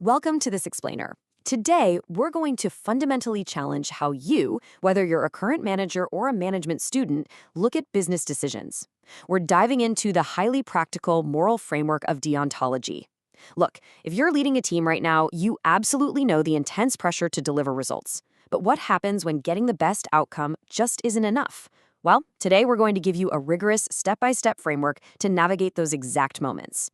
Welcome to this explainer. Today, we're going to fundamentally challenge how you, whether you're a current manager or a management student, look at business decisions. We're diving into the highly practical moral framework of deontology. Look, if you're leading a team right now, you absolutely know the intense pressure to deliver results. But what happens when getting the best outcome just isn't enough? Well, today we're going to give you a rigorous step-by-step framework to navigate those exact moments.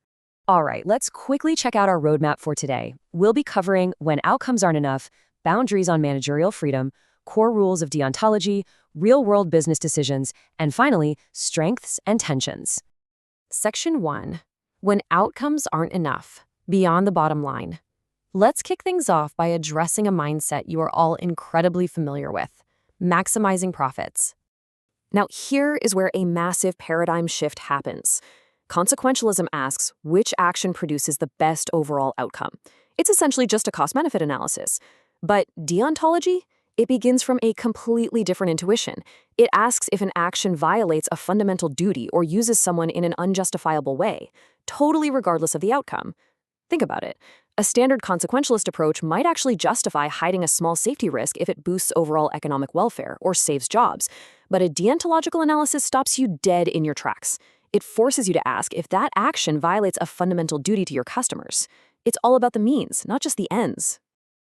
All right, let's quickly check out our roadmap for today. We'll be covering when outcomes aren't enough, boundaries on managerial freedom, core rules of deontology, real-world business decisions, and finally, strengths and tensions. Section 1. When outcomes aren't enough, beyond the bottom line. Let's kick things off by addressing a mindset you are all incredibly familiar with: maximizing profits. Now, here is where a massive paradigm shift happens. Consequentialism asks which action produces the best overall outcome. It's essentially just a cost-benefit analysis. But deontology? It begins from a completely different intuition. It asks if an action violates a fundamental duty or uses someone in an unjustifiable way, totally regardless of the outcome. Think about it. A standard consequentialist approach might actually justify hiding a small safety risk if it boosts overall economic welfare or saves jobs. But a deontological analysis stops you dead in your tracks. It forces you to ask if that action violates a fundamental duty to your customers. It's all about the means, not just the ends.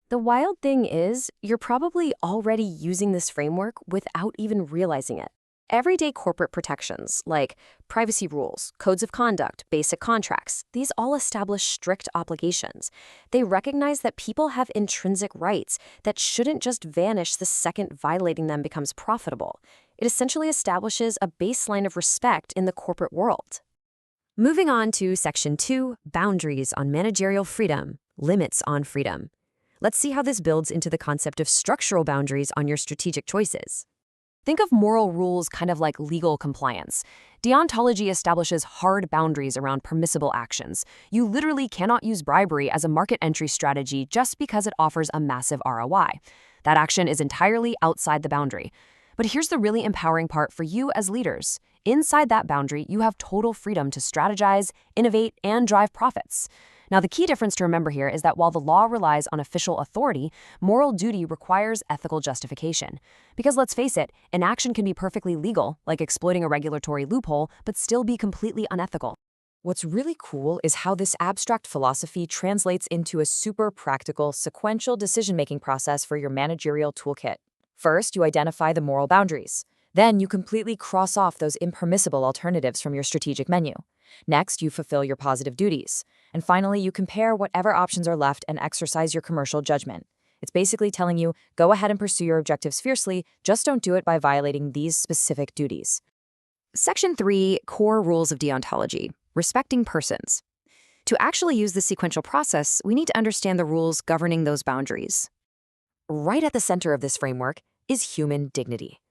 The wild thing is, you're probably already using this framework without even realizing it. Everyday corporate protections, like privacy rules, codes of conduct, basic contracts, these all establish strict obligations. They recognize that people have intrinsic rights that shouldn't just vanish the second violating them becomes profitable. It essentially establishes a baseline of respect in the corporate world. Moving on to Section 2, boundaries on managerial freedom, limits on freedom. Let's see how this builds into the concept of structural boundaries on your strategic choices. Think of moral rules kind of like legal compliance. Deontology establishes hard boundaries around permissible actions. You literally cannot use bribery as a market entry strategy just because it offers a massive ROI. That action is entirely outside the boundary. But here's the really empowering part for you as leaders. Inside that boundary, you have total freedom to strategize, innovate, and drive profits. Now, the key difference to remember here is that while the law relies on official authority, moral duty requires ethical justification. Because let's face it, an action can be perfectly legal, like exploiting a regulatory loophole, but still be completely unethical. What's really cool is how this abstract philosophy translates into a super practical, sequential decision-making process for your managerial toolkit. First, you identify the moral boundaries. Then you completely cross off those impermissible alternatives from your strategic menu. Next, you fulfill your positive duties. And finally, you compare whatever options are left and exercise your commercial judgment. It's basically telling you, go ahead and pursue your objectives fiercely, just don't do it by violating these specific duties. Section 3, core rules of deontology, respecting persons. To actually use the sequential process, we need to understand the rules governing those boundaries. Right at the center of this framework is human dignity.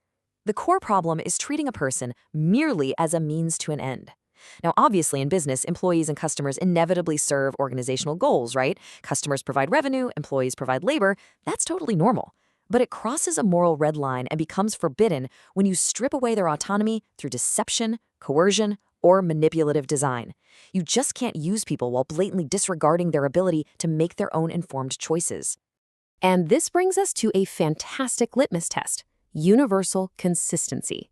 The core problem is treating a person merely as a means to an end. Now, obviously, in business, employees and customers inevitably serve organizational goals, right? Customers provide revenue, employees provide labor. That's totally normal. But it crosses a moral red line and becomes forbidden when you strip away their autonomy through deception, coercion, or manipulative design. You just can't use people while blatantly disregarding their ability to make their own informed choices. And this brings us to a fantastic litmus test: universal consistency.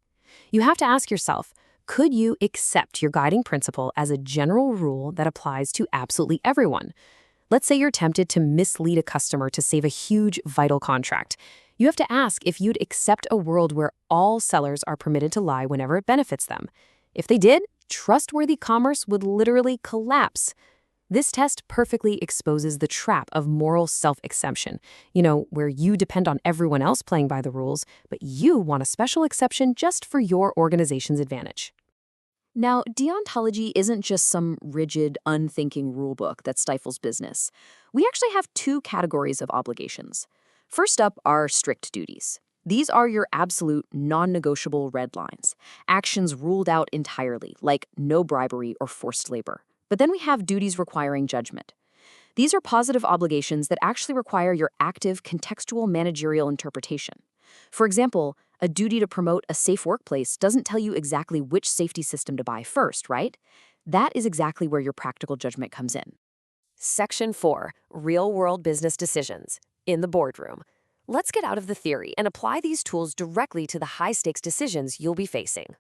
You have to ask yourself, could you accept your guiding principle as a general rule that applies to absolutely everyone? Let's say you're tempted to mislead a customer to save a huge, vital contract. You have to ask if you'd accept a world where all sellers are permitted to lie whenever it benefits them. If they did, trustworthy commerce would literally collapse. This test perfectly exposes the trap of moral self-exception, where you depend on everyone else playing by the rules, but you want a special exception just for your organization's advantage. Now, deontology isn't just some rigid, unthinking rulebook that stifles business. We actually have two categories of obligations. First up are strict duties. These are your absolute, non-negotiable red lines, actions ruled out entirely, like no bribery or forced labor. But then we have duties requiring judgment. These are positive obligations that actually require your active, contextual managerial interpretation. For example, a duty to promote a safe workplace doesn't tell you exactly which safety system to buy first, right? That is exactly where your practical judgment comes in. Section 4, Real-World Business Decisions, in the boardroom. Let's get out of the theory and apply these tools directly to the high-stakes decisions you'll be facing.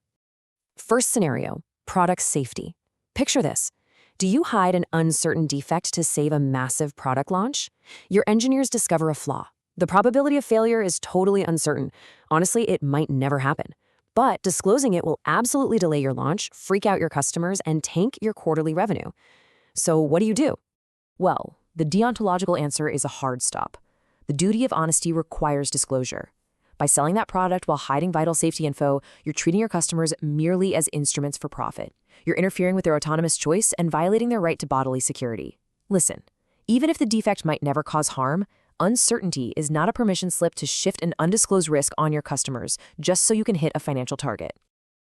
First scenario, product safety. Picture this. Do you hide an uncertain defect to save a massive product launch? Your engineers discover a flaw. The probability of failure is totally uncertain. Honestly, it might never happen. But disclosing it will absolutely delay your launch, freak out your customers, and tank your quarterly revenue. So what do? Well, the deontological answer is a hard stop. The duty of honesty requires disclosure. By selling that product while hiding vital safety info, you're treating your customers merely as instruments for profit. You're interfering with their autonomous choice and violating their right to bodily security. Listen, even if the defect might never cause harm, uncertainty is not a permission slip to shift an undisclosed risk on your customers just so you can hit a financial target.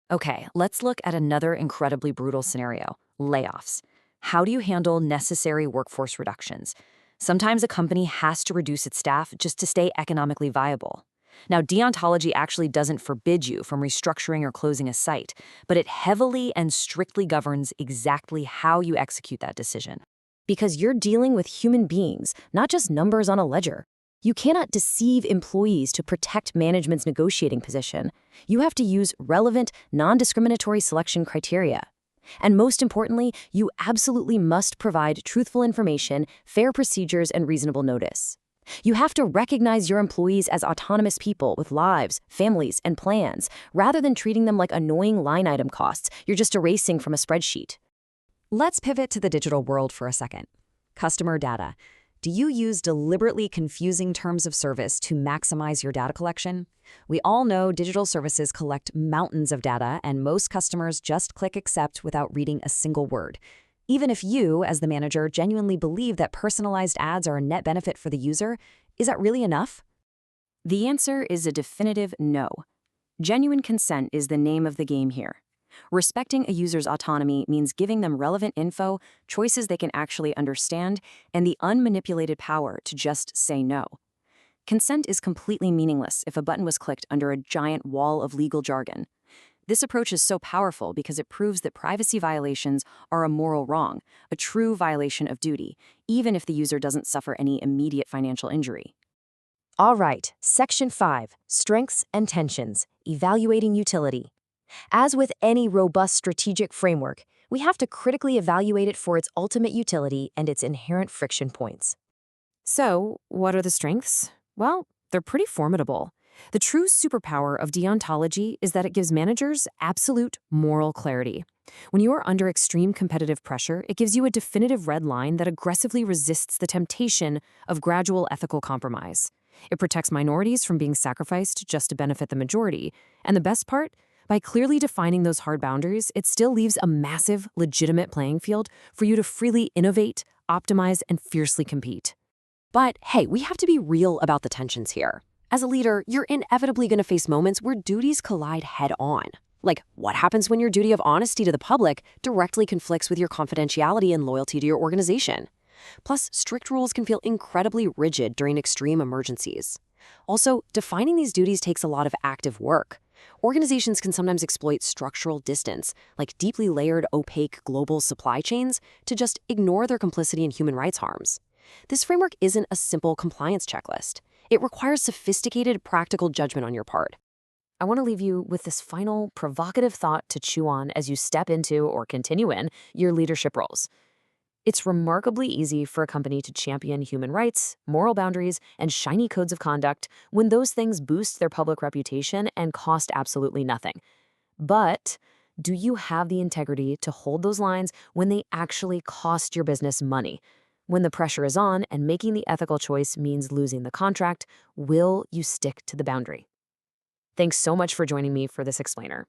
Okay, let's look at another incredibly brutal scenario, layoffs. How do you handle necessary workforce reductions? Sometimes a company has to reduce its staff just to stay economically viable. Now, deontology actually doesn't forbid you from restructuring or closing a site, but it heavily and strictly governs exactly how you execute that decision. Because you're dealing with human beings, not just numbers on a ledger. You cannot deceive employees to protect management's negotiating position. You have to use relevant, non-discriminatory selection criteria. And most importantly, you absolutely must provide truthful information, fair procedures, and reasonable notice. You have to recognize your employees as autonomous people with lives, families, and plans, rather than treating them like annoying line item costs you're just erasing from a spreadsheet. Let's pivot to the digital world for a second. Customer data. Do you use deliberately confusing terms of service to maximize your data collection? We all know digital services collect mountains of data, and most customers just click accept without reading a single word. Even if you, as the manager, genuinely believe that personalized ads are a net benefit for the user, is that really enough? The answer is a definitive no. Genuine consent is the name of the game here. Respecting a user's autonomy means giving them relevant info, choices they can actually understand, and the unmanipulated power to just say no. Consent is completely meaningless if a button was clicked under a giant wall of legal jargon. This approach is so powerful because it proves that privacy violations are a moral wrong, a true violation of duty, even if the user doesn't suffer any immediate financial injury. All right, Section 5, Strengths and Tensions, Evaluating Utility. As with any robust strategic framework, we have to critically evaluate it for its ultimate utility and its inherent friction points. So, what are the strengths? Well, they're pretty formidable. The true superpower of deontology is that it gives managers absolute moral clarity. When you are under extreme competitive pressure, it gives you a definitive red line that aggressively resists the temptation of gradual ethical compromise. It protects minorities from being sacrificed just to benefit the majority. And the best part? By clearly defining those hard boundaries, it still leaves a massive, legitimate playing field for you to freely innovate, optimize, and fiercely compete. But hey, we have to be real about the tensions here. As a leader, you're inevitably going to face moments where duties collide head-on. Like, what happens when your duty of honesty to the public directly conflicts with your confidentiality and loyalty to your organization? Plus, strict rules can feel incredibly rigid during extreme emergencies. Also, defining these duties takes a lot of active work. Organizations can sometimes exploit structural distance, like deeply layered, opaque global supply chains, to just ignore their complicity in human rights harms. This framework isn't a simple compliance checklist. It requires sophisticated, practical judgment on your part. I want to leave you with this final provocative thought to chew on as you step into or continue in your leadership roles. It's remarkably easy for a company to champion human rights, moral boundaries, and shiny codes of conduct when those things boost their public reputation and cost absolutely nothing. But do you have the integrity to hold those lines when they actually cost your business money? When the pressure is on and making the ethical choice means losing the contract, will you stick to the boundary? Thanks so much for joining me for this explainer.